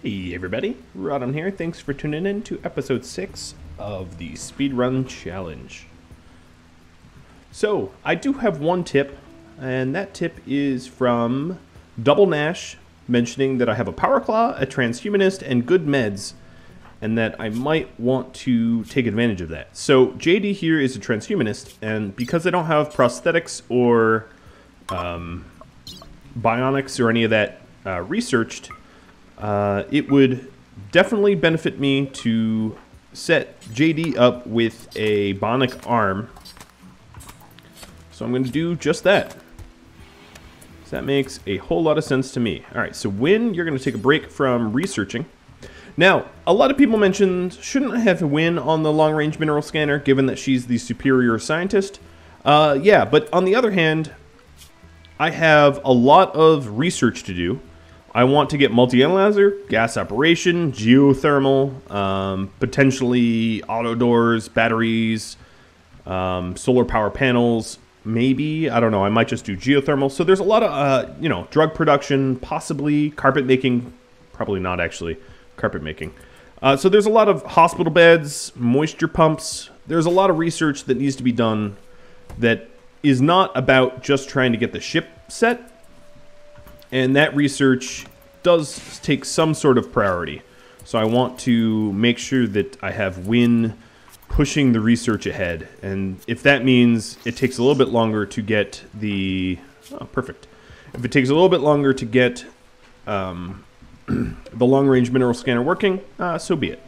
Hey everybody, Rodham here. Thanks for tuning in to episode 6 of the Speedrun Challenge. So, I do have one tip, and that tip is from Double Nash, mentioning that I have a Power Claw, a Transhumanist, and good meds, and that I might want to take advantage of that. So, JD here is a Transhumanist, and because I don't have prosthetics or bionics or any of that researched, it would definitely benefit me to set JD up with a bionic arm. So I'm going to do just that. So that makes a whole lot of sense to me. Alright, so Wynn, you're going to take a break from researching. Now, a lot of people mentioned, shouldn't I have Wynn on the long-range mineral scanner, given that she's the superior scientist? Yeah, but on the other hand, I have a lot of research to do. I want to get multi-analyzer, gas operation, geothermal, potentially auto doors, batteries, solar power panels, maybe. I don't know. I might just do geothermal. So there's a lot of, drug production, possibly carpet making. Probably not actually carpet making. So there's a lot of hospital beds, moisture pumps. There's a lot of research that needs to be done that is not about just trying to get the ship set. And that research does take some sort of priority. So I want to make sure that I have Wynn pushing the research ahead. And if that means it takes a little bit longer to get the... Oh, perfect. If it takes a little bit longer to get the long-range mineral scanner working, so be it.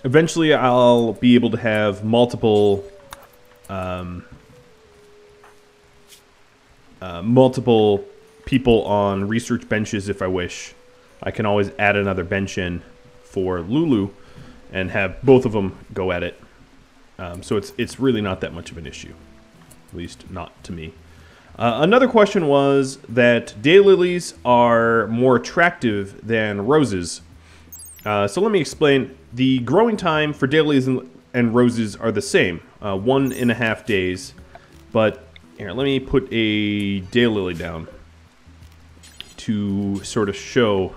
Eventually I'll be able to have multiple... multiple people on research benches if I wish. I can always add another bench in for Lulu and have both of them go at it. So it's really not that much of an issue, at least not to me. Another question was that daylilies are more attractive than roses. So let me explain. The growing time for daylilies and roses are the same, 1.5 days. That here, let me put a daylily down to sort of show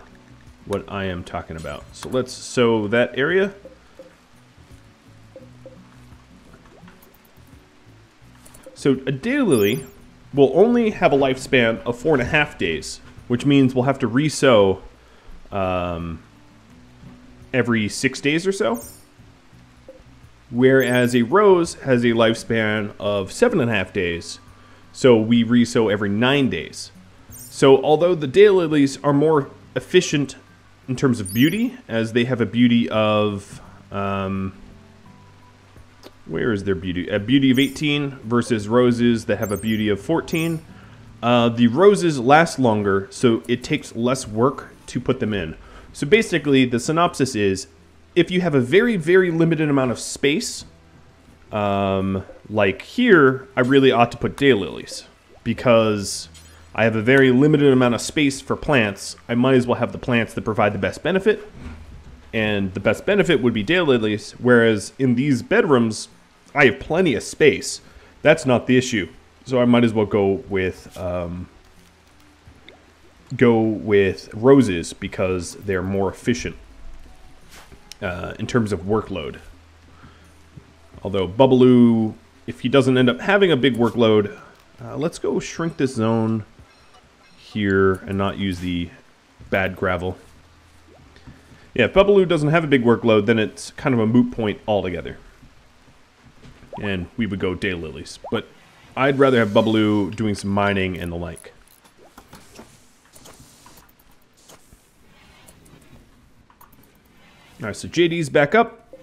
what I am talking about. So let's sow that area. So a daylily will only have a lifespan of 4.5 days, which means we'll have to re-sow every 6 days or so. Whereas a rose has a lifespan of 7.5 days, so we re-sow every 9 days. So although the daylilies are more efficient in terms of beauty, as they have a beauty of... where is their beauty? A beauty of 18 versus roses that have a beauty of 14. The roses last longer, so it takes less work to put them in. So basically, the synopsis is, if you have a very, very limited amount of space, like here, I really ought to put daylilies, because I have a very limited amount of space for plants. I might as well have the plants that provide the best benefit, and the best benefit would be daylilies, whereas in these bedrooms, I have plenty of space. That's not the issue, so I might as well go with roses, because they're more efficient in terms of workload. Although Bubbaloo, if he doesn't end up having a big workload, let's go shrink this zone here and not use the bad gravel. Yeah, if Bubbaloo doesn't have a big workload, then it's kind of a moot point altogether. And we would go daylilies. But I'd rather have Bubbaloo doing some mining and the like. Alright, so JD's back up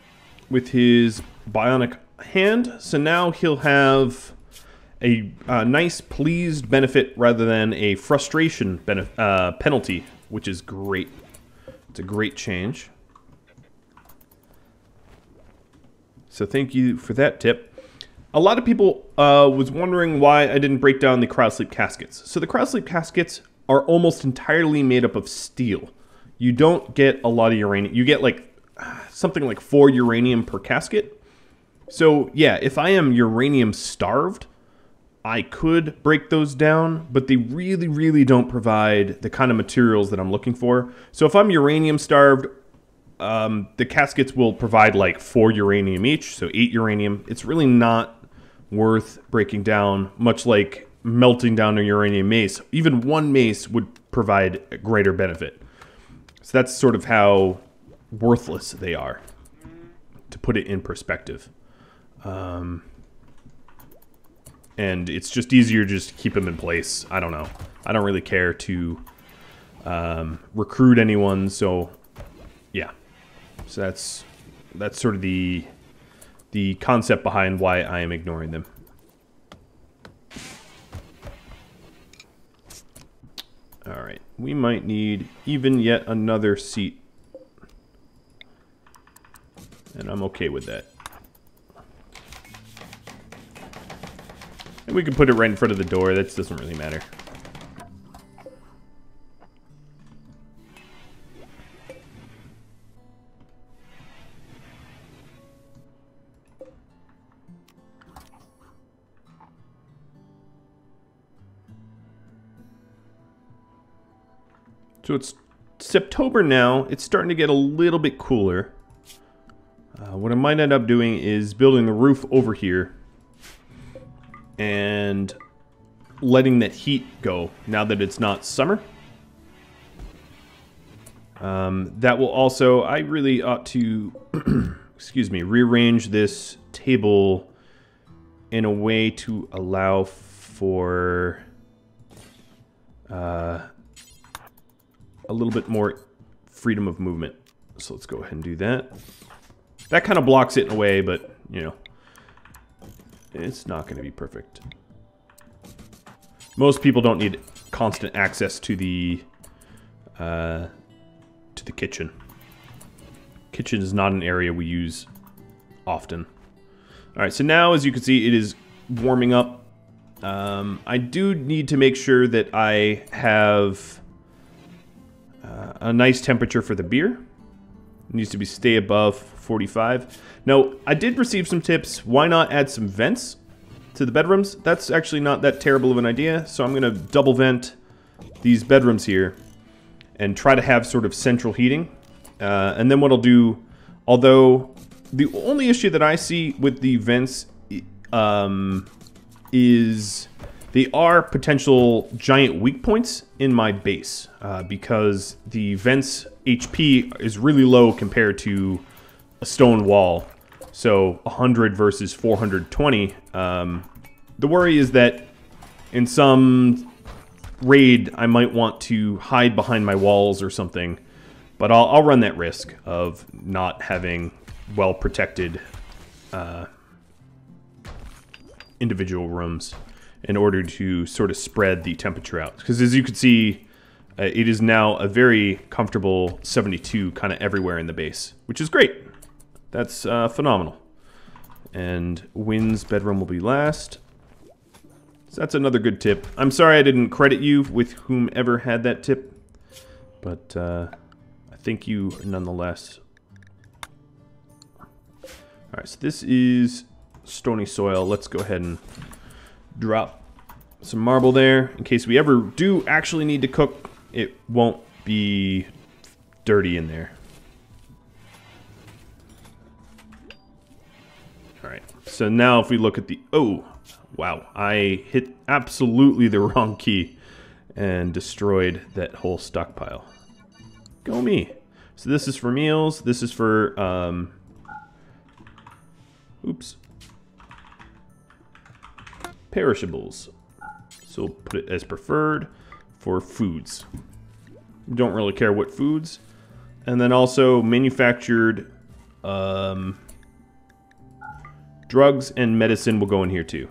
with his bionic hand. So now he'll have a nice pleased benefit rather than a frustration penalty, which is great. It's a great change. So thank you for that tip. A lot of people was wondering why I didn't break down the cryosleep caskets. So the cryosleep caskets are almost entirely made up of steel. You don't get a lot of uranium. You get like something like 4 uranium per casket. So yeah, if I am uranium starved, I could break those down, but they really, really don't provide the kind of materials that I'm looking for. So if I'm uranium starved, the caskets will provide like 4 uranium each, so 8 uranium. It's really not worth breaking down, much like melting down a uranium mace. Even 1 mace would provide a greater benefit. So that's sort of how worthless they are, to put it in perspective. And it's just easier just to keep them in place. I don't know. I don't really care to recruit anyone, so yeah. So that's sort of the concept behind why I am ignoring them. All right, we might need even yet another seat, and I'm okay with that. And we can put it right in front of the door. That doesn't really matter. So it's September now. It's starting to get a little bit cooler. What I might end up doing is building the roof over here and letting that heat go now that it's not summer. That will also, I really ought to, excuse me, rearrange this table in a way to allow for a little bit more freedom of movement. So let's go ahead and do that. That kind of blocks it in a way, but, you know, it's not going to be perfect. Most people don't need constant access to the kitchen. Kitchen is not an area we use often. All right, so now, as you can see, it is warming up. I do need to make sure that I have a nice temperature for the beer. It needs to stay above 45. Now, I did receive some tips. Why not add some vents to the bedrooms? That's actually not that terrible of an idea. So I'm going to double vent these bedrooms here and try to have sort of central heating. And then what I'll do, although the only issue that I see with the vents is they are potential giant weak points in my base because the vents HP is really low compared to a stone wall. So 100 versus 420. The worry is that in some raid I might want to hide behind my walls or something, but I'll run that risk of not having well protected individual rooms in order to sort of spread the temperature out. Because as you can see, it is now a very comfortable 72 kind of everywhere in the base, which is great. That's phenomenal. And Wynn's bedroom will be last. So that's another good tip. I'm sorry I didn't credit you with whomever had that tip, but I thank you nonetheless. Alright, so this is stony soil. Let's go ahead and drop some marble there. In case we ever do actually need to cook, it won't be dirty in there. Alright, so now if we look at the... Oh, wow. I hit absolutely the wrong key and destroyed that whole stockpile. Go me. So this is for meals. This is for... oops. Perishables. So we'll put it as preferred for foods. Don't really care what foods. And then also manufactured drugs and medicine will go in here too.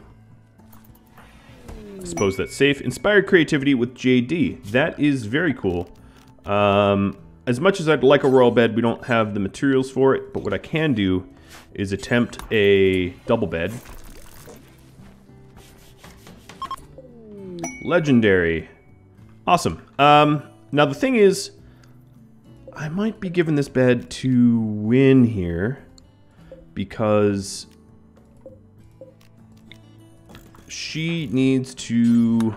I suppose that's safe. Inspired creativity with JD. That is very cool. As much as I'd like a royal bed, we don't have the materials for it. But what I can do is attempt a double bed. Legendary. Awesome. Now the thing is, I might be giving this bed to Wynn here because she needs to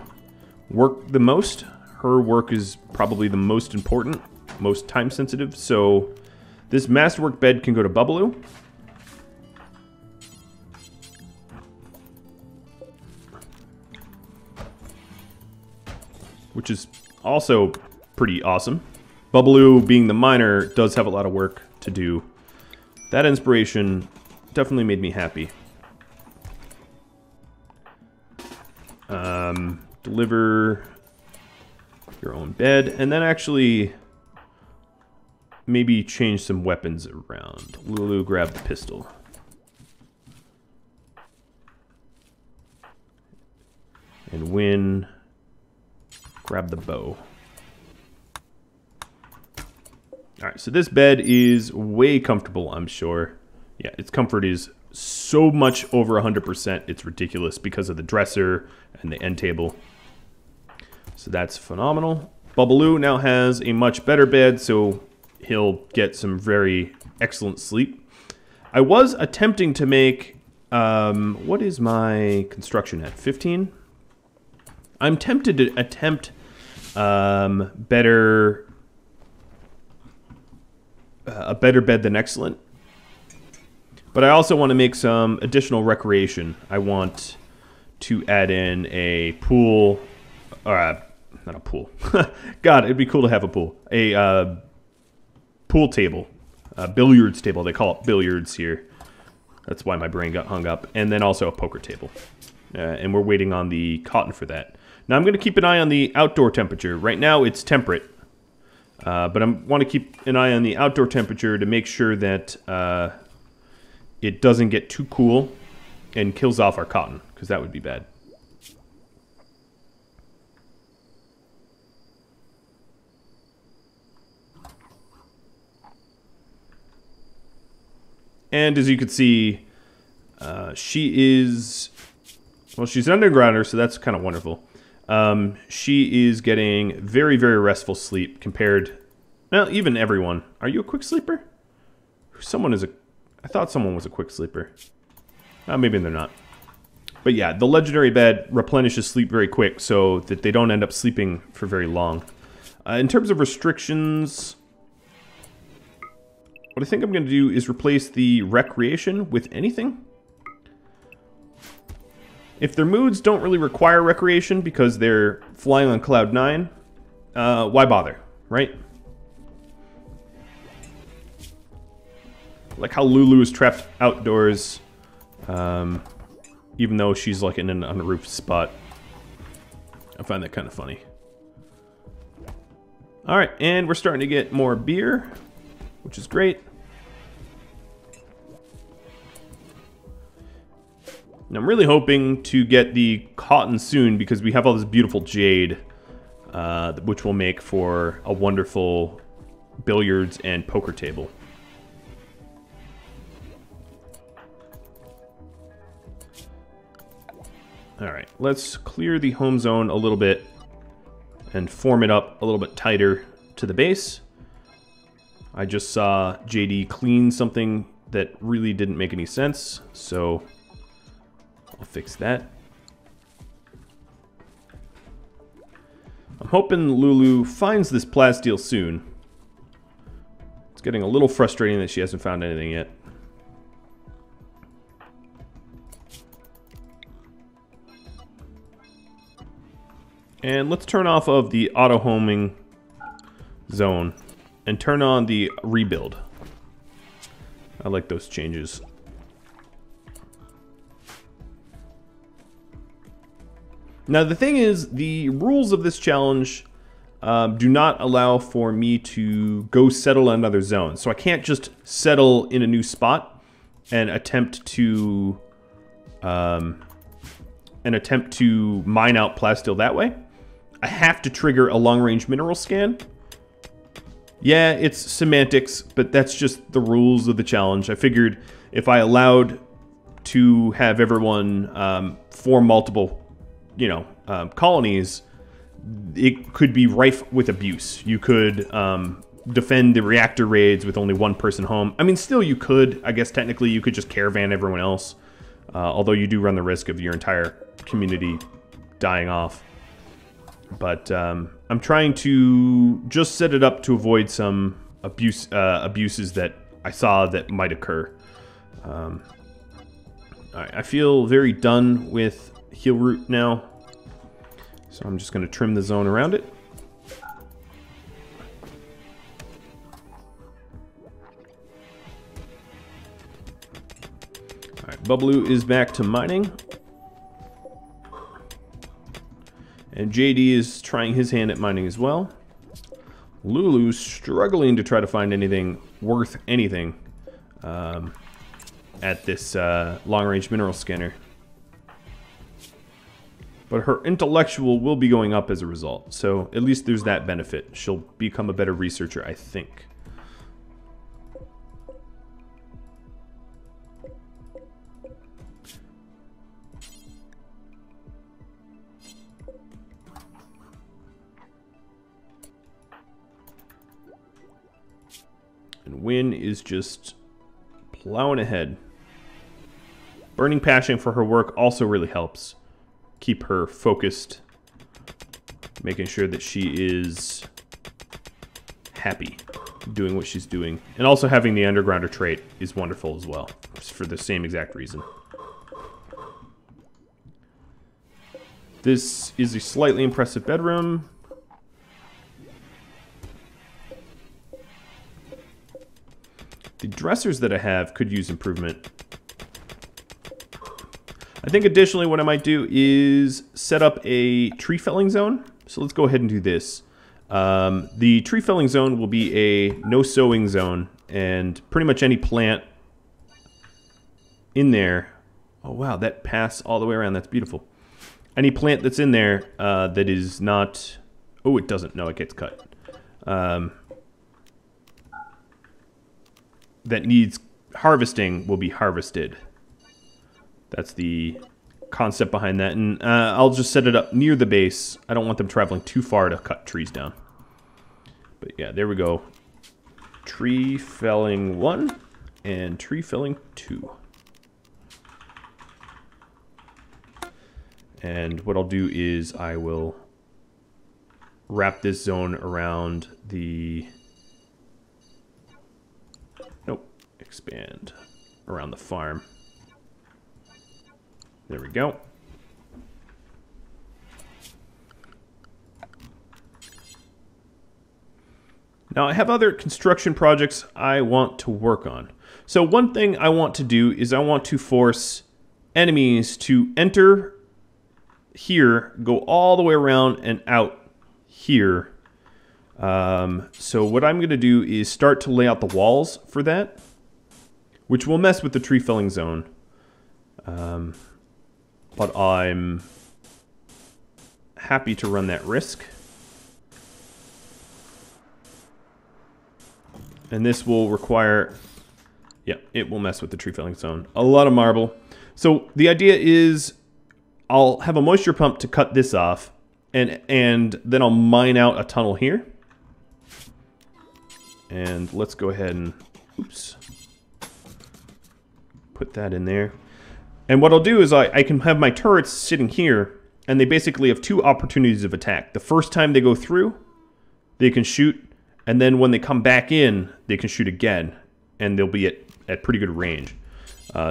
work the most. Her work is probably the most important, most time sensitive. So this masterwork bed can go to Bubbaloo. Which is also pretty awesome. Bubbaloo, being the miner, does have a lot of work to do. That inspiration definitely made me happy. Deliver your own bed, and then actually maybe change some weapons around. Lulu, grab the pistol. And Win, grab the bow. Alright, so this bed is way comfortable, I'm sure. Yeah, its comfort is so much over 100%, it's ridiculous because of the dresser and the end table. So that's phenomenal. Bubbaloo now has a much better bed, so he'll get some very excellent sleep. I was attempting to make, what is my construction at, 15? I'm tempted to attempt a better bed than excellent. But I also want to make some additional recreation. I want to add in a pool, not a pool. God, it'd be cool to have a pool. A pool table, a billiards table. They call it billiards here. That's why my brain got hung up. And then also a poker table. And we're waiting on the cotton for that. Now I'm going to keep an eye on the outdoor temperature. Right now it's temperate. But I want to keep an eye on the outdoor temperature to make sure that it doesn't get too cool and kills off our cotton, because that would be bad. And as you can see, she is, well, she's an undergrounder, so that's kind of wonderful. She is getting very, very restful sleep compared, well, even everyone. Are you a quick sleeper? Someone is a, I thought someone was a quick sleeper. Maybe they're not. But yeah, the legendary bed replenishes sleep very quick so that they don't end up sleeping for very long. In terms of restrictions, what I think I'm going to do is replace the recreation with anything. If their moods don't really require recreation because they're flying on cloud 9, why bother, right? Like how Lulu is trapped outdoors, even though she's like in an unroofed spot. I find that kind of funny. Alright, and we're starting to get more beer, which is great. And I'm really hoping to get the cotton soon because we have all this beautiful jade, which will make for a wonderful billiards and poker table. Alright, let's clear the home zone a little bit and form it up a little bit tighter to the base. I just saw JD clean something that really didn't make any sense, so I'll fix that. I'm hoping Lulu finds this plasteel soon. It's getting a little frustrating that she hasn't found anything yet. And let's turn off of the auto homing zone and turn on the rebuild. I like those changes. Now the thing is, the rules of this challenge do not allow for me to go settle in another zone. So I can't just settle in a new spot and attempt to mine out plasteel that way. I have to trigger a long-range mineral scan. Yeah, it's semantics, but that's just the rules of the challenge. I figured if I allowed to have everyone form multiple, colonies, it could be rife with abuse. You could defend the reactor raids with only one person home. I mean, still you could. I guess technically you could just caravan everyone else. Although you do run the risk of your entire community dying off. But I'm trying to just set it up to avoid some abuses that I saw that might occur. Alright, I feel very done with heal route now. So I'm just going to trim the zone around it. Alright, Bubbaloo is back to mining. And JD is trying his hand at mining as well. Lulu's struggling to try to find anything worth anything at this long-range mineral scanner. But her intellectual will be going up as a result, so at least there's that benefit. She'll become a better researcher, I think. And Wynn is just plowing ahead. Burning passion for her work also really helps keep her focused, making sure that she is happy doing what she's doing. And also having the undergrounder trait is wonderful as well, for the same exact reason. This is a slightly impressive bedroom. The dressers that I have could use improvement. I think additionally what I might do is set up a tree felling zone. So let's go ahead and do this. The tree felling zone will be a no sowing zone, and pretty much any plant in there. Oh wow, that pass all the way around. That's beautiful. Any plant that's in there that is not... Oh, it doesn't. No, it gets cut. That needs harvesting will be harvested. That's the concept behind that. And I'll just set it up near the base. I don't want them traveling too far to cut trees down. But yeah, there we go. Tree felling 1 and tree felling 2. And what I'll do is I will wrap this zone around the... Nope, expand around the farm. There we go. Now I have other construction projects I want to work on. So one thing I want to do is I want to force enemies to enter here, go all the way around and out here. So what I'm going to do is start to lay out the walls for that, which will mess with the tree felling zone. But I'm happy to run that risk. And this will require... Yeah, it will mess with the tree felling zone. A lot of marble. So the idea is I'll have a moisture pump to cut this off, and then I'll mine out a tunnel here. And let's go ahead and... Oops. Put that in there. And what I'll do is I can have my turrets sitting here, and they basically have two opportunities of attack. The first time they go through, they can shoot, and then when they come back in, they can shoot again, and they'll be at pretty good range.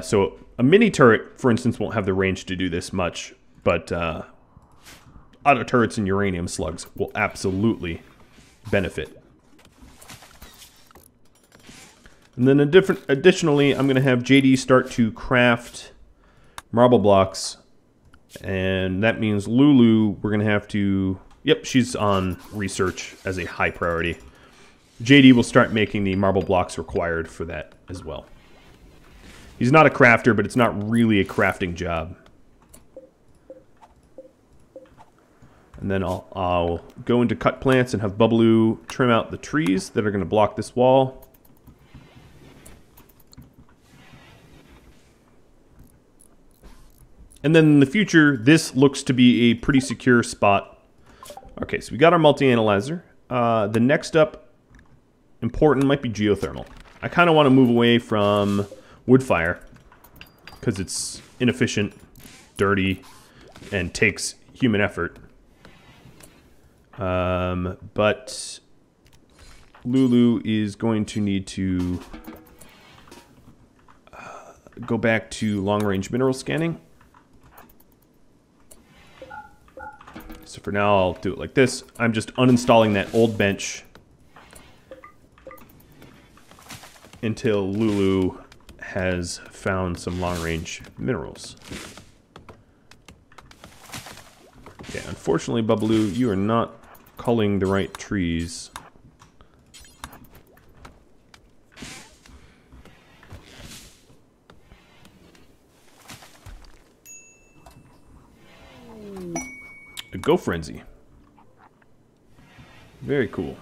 So a mini turret, for instance, won't have the range to do this much, but auto turrets and uranium slugs will absolutely benefit. And then additionally, I'm going to have JD start to craft marble blocks, and that means Lulu, we're going to have to... Yep, she's on research as a high priority. JD will start making the marble blocks required for that as well. He's not a crafter, but it's not really a crafting job. And then I'll go into cut plants and have Bubbaloo trim out the trees that are going to block this wall. And then in the future, this looks to be a pretty secure spot. Okay, so we got our multi-analyzer. The next up, important, might be geothermal. I kind of want to move away from wood fire. because it's inefficient, dirty, and takes human effort. But Lulu is going to need to go back to long-range mineral scanning. So for now, I'll do it like this. I'm just uninstalling that old bench until Lulu has found some long-range minerals. Okay, unfortunately, Bubbaloo, you are not culling the right trees. A Go Frenzy. Very cool.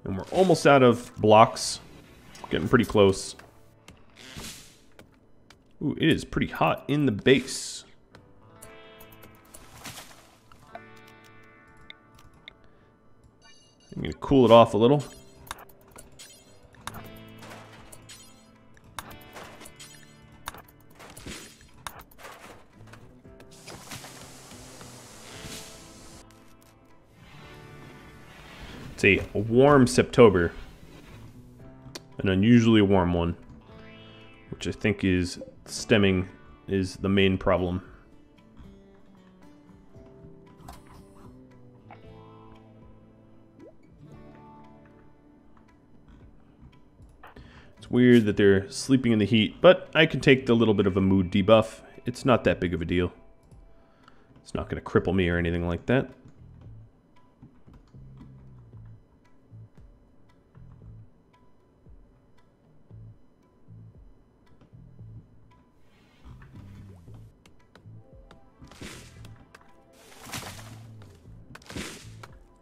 And we're almost out of blocks. Getting pretty close. Ooh, it is pretty hot in the base. I'm going to cool it off a little. It's a warm September. An unusually warm one. Which I think is stemming is the main problem. It's weird that they're sleeping in the heat, but I can take the little bit of a mood debuff. It's not that big of a deal. It's not going to cripple me or anything like that.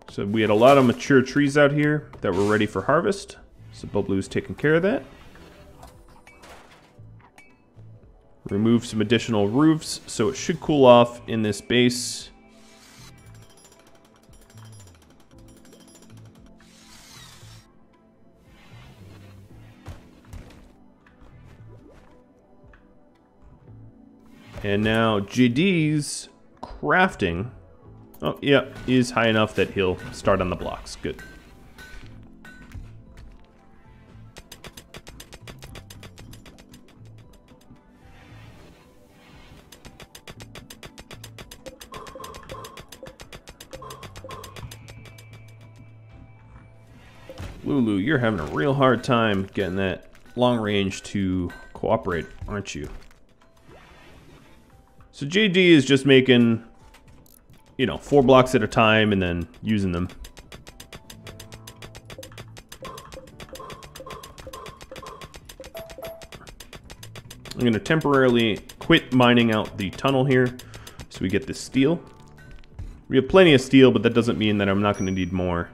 So we had a lot of mature trees out here that were ready for harvest. So Bubbaloo's taking care of that. Remove some additional roofs, so it should cool off in this base. And now JD's crafting. Oh, yeah, is high enough that he'll start on the blocks. Good. Lulu, you're having a real hard time getting that long range to cooperate, aren't you? So JD is just making, you know, 4 blocks at a time and then using them. I'm going to temporarily quit mining out the tunnel here so we get this steel. We have plenty of steel, but that doesn't mean that I'm not going to need more.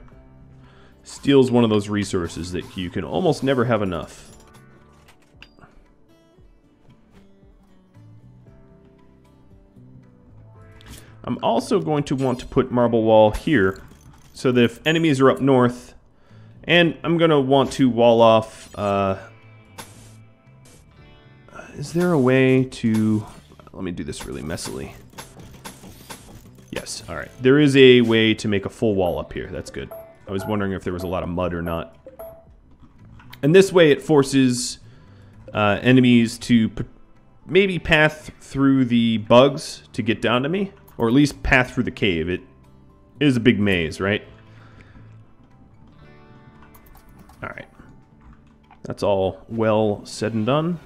Steel is one of those resources that you can almost never have enough. I'm also going to want to put marble wall here so that if enemies are up north, and I'm going to want to wall off, is there a way to, let me do this really messily. Yes, alright. There is a way to make a full wall up here, that's good. I was wondering if there was a lot of mud or not. And this way it forces enemies to maybe path through the bugs to get down to me. Or at least path through the cave. It is a big maze, right? Alright. That's all well said and done.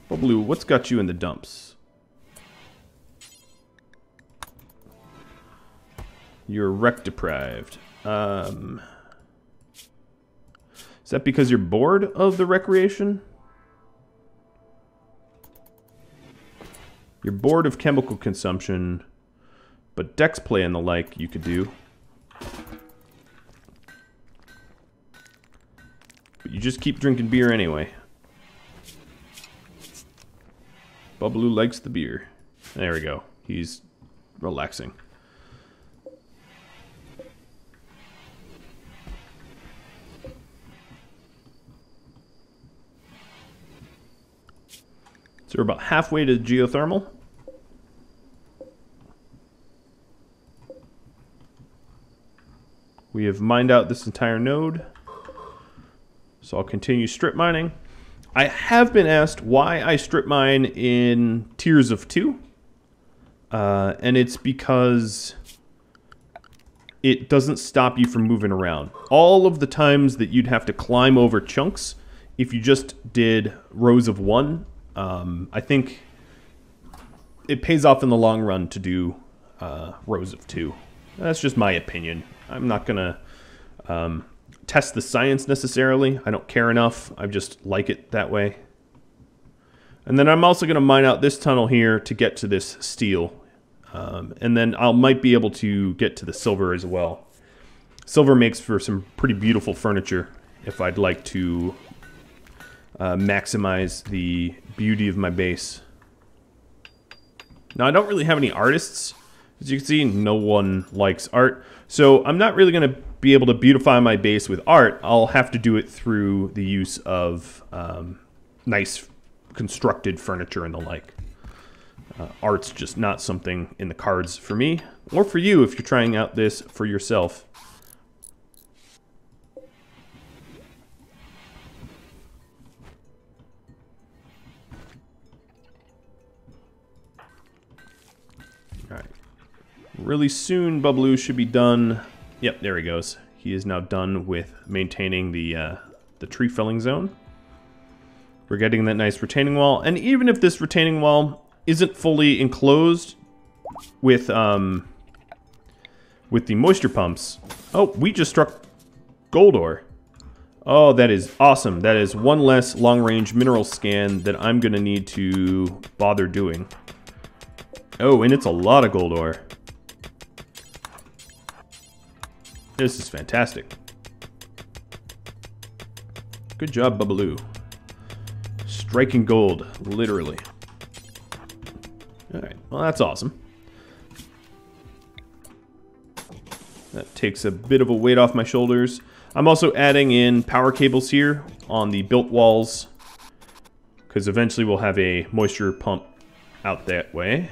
Bubbaloo, what's got you in the dumps? You're wreck deprived. Is that because you're bored of the recreation? You're bored of chemical consumption, but dex play and the like you could do. But you just keep drinking beer anyway. Bubbaloo likes the beer. There we go. He's relaxing. So we're about halfway to geothermal. We have mined out this entire node. So I'll continue strip mining. I have been asked why I strip mine in tiers of 2. And it's because it doesn't stop you from moving around. All of the times that you'd have to climb over chunks, if you just did rows of 1, I think it pays off in the long run to do rows of 2. That's just my opinion. I'm not going to test the science necessarily. I don't care enough. I just like it that way. And then I'm also going to mine out this tunnel here to get to this steel. And then I might be able to get to the silver as well. Silver makes for some pretty beautiful furniture if I'd like to maximize the beauty of my base. Now, I don't really have any artists. As you can see, no one likes art. So I'm not really going to be able to beautify my base with art. I'll have to do it through the use of nice constructed furniture and the like. Art's just not something in the cards for me, or for you if you're trying out this for yourself. Alright. Really soon, Bubbaloo should be done. Yep, there he goes. He is now done with maintaining the tree felling zone. We're getting that nice retaining wall, and even if this retaining wall isn't fully enclosed with the moisture pumps. Oh, we just struck gold ore. Oh, that is awesome. That is one less long-range mineral scan that I'm going to need to bother doing. Oh, and it's a lot of gold ore. This is fantastic. Good job, Bubbaloo. Striking gold, literally. Alright, well that's awesome. That takes a bit of a weight off my shoulders. I'm also adding in power cables here on the built walls, because eventually we'll have a moisture pump out that way.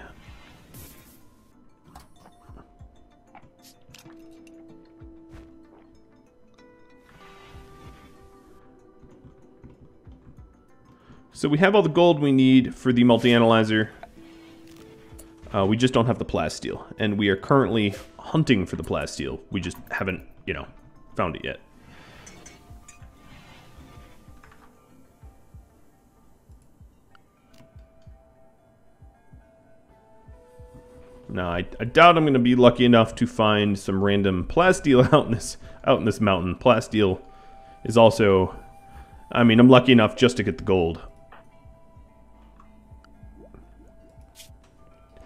So we have all the gold we need for the multi-analyzer. We just don't have the plasteel, and we are currently hunting for the plasteel. We just haven't, you know, found it yet. Now, I doubt I'm going to be lucky enough to find some random plasteel out in this mountain. Plasteel is also, I mean, I'm lucky enough just to get the gold.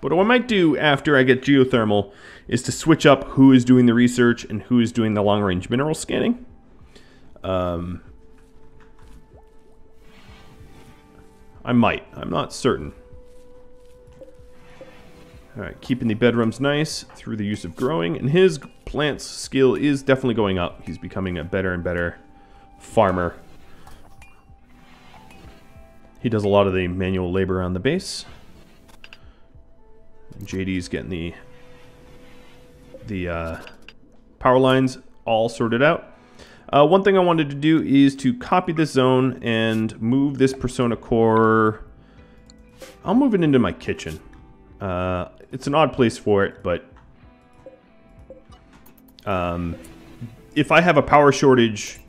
But what I might do after I get geothermal is to switch up who is doing the research and who is doing the long-range mineral scanning. I might. I'm not certain. Alright, keeping the bedrooms nice through the use of growing. And his plants skill is definitely going up. He's becoming a better and better farmer. He does a lot of the manual labor on the base. JD's getting the power lines all sorted out. One thing I wanted to do is to copy this zone and move this persona core. I'll move it into my kitchen. It's an odd place for it, but if I have a power shortage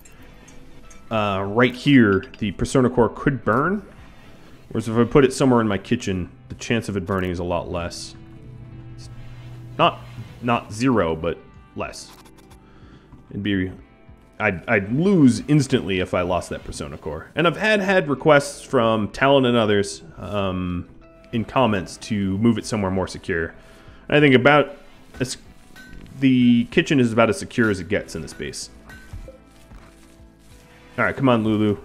right here, the persona core could burn. Whereas if I put it somewhere in my kitchen, the chance of it burning is a lot less. It's not zero, but less. It'd be, I'd lose instantly if I lost that persona core. And I've had requests from Talon and others in comments to move it somewhere more secure. I think the kitchen is about as secure as it gets in this base. All right, come on, Lulu.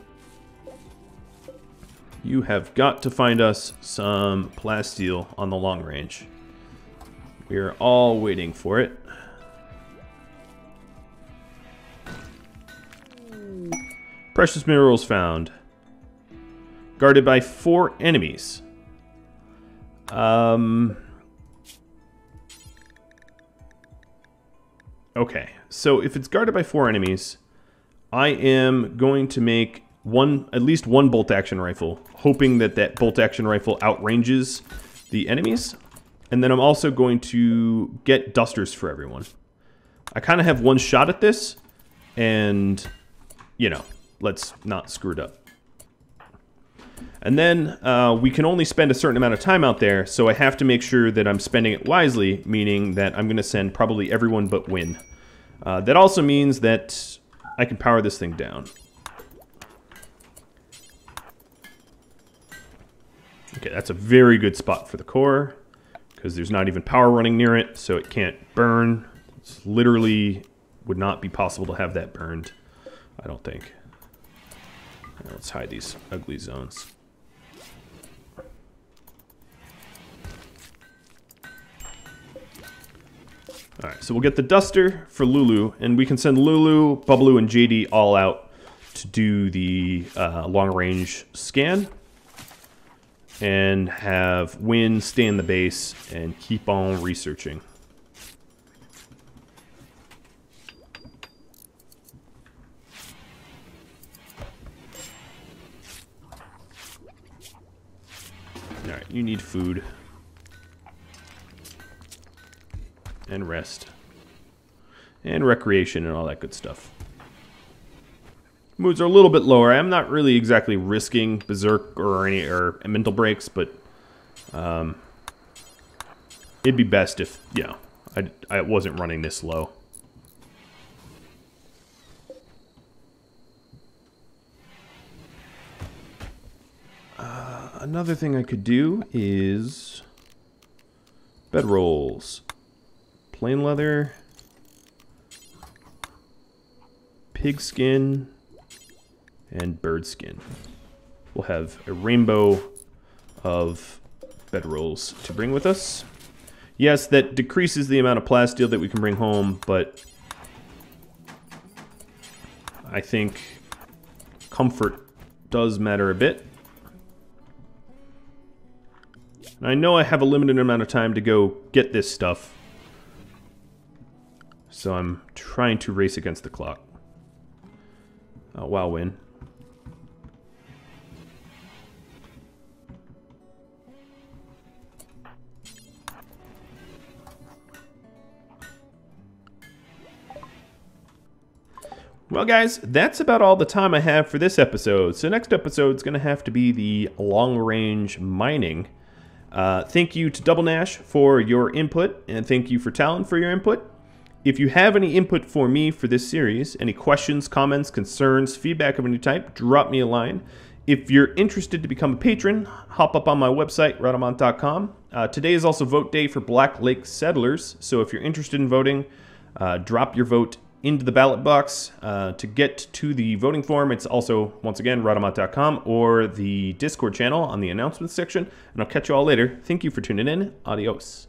You have got to find us some plasteel on the long range. We are all waiting for it. Precious minerals found. Guarded by 4 enemies. Okay, so if it's guarded by 4 enemies, I am going to make at least one bolt action rifle, hoping that that bolt action rifle outranges the enemies. And then I'm also going to get dusters for everyone. I kind of have one shot at this, and, you know, let's not screw it up. And then we can only spend a certain amount of time out there, so I have to make sure that I'm spending it wisely, meaning that I'm going to send probably everyone but Win. That also means that I can power this thing down. Okay, that's a very good spot for the core, because there's not even power running near it, so it can't burn. It's literally would not be possible to have that burned, I don't think. Now let's hide these ugly zones. Alright, so we'll get the duster for Lulu, and we can send Lulu, Bubbaloo, and JD all out to do the long-range scan. And have Win stay in the base and keep on researching. Alright, you need food. And rest. And recreation and all that good stuff. Moods are a little bit lower. I'm not really exactly risking Berserk or mental breaks, but it'd be best if, you know, I wasn't running this low. Another thing I could do is bedrolls. Plain leather. Pigskin. And bird skin. We'll have a rainbow of bedrolls to bring with us. Yes, that decreases the amount of plasteel that we can bring home, but I think comfort does matter a bit. I know I have a limited amount of time to go get this stuff, so I'm trying to race against the clock. Wow, Win. Well, guys, that's about all the time I have for this episode. So next episode is going to have to be the long-range mining. Thank you to Double Nash for your input, and thank you for Talon for your input. If you have any input for me for this series, any questions, comments, concerns, feedback of any type, drop me a line. If you're interested to become a patron, hop up on my website, radamont.com. Today is also vote day for Black Lake Settlers, so if you're interested in voting, drop your vote into the ballot box. To get to the voting form, it's also, once again, radamont.com or the Discord channel on the announcements section. And I'll catch you all later. Thank you for tuning in. Adios.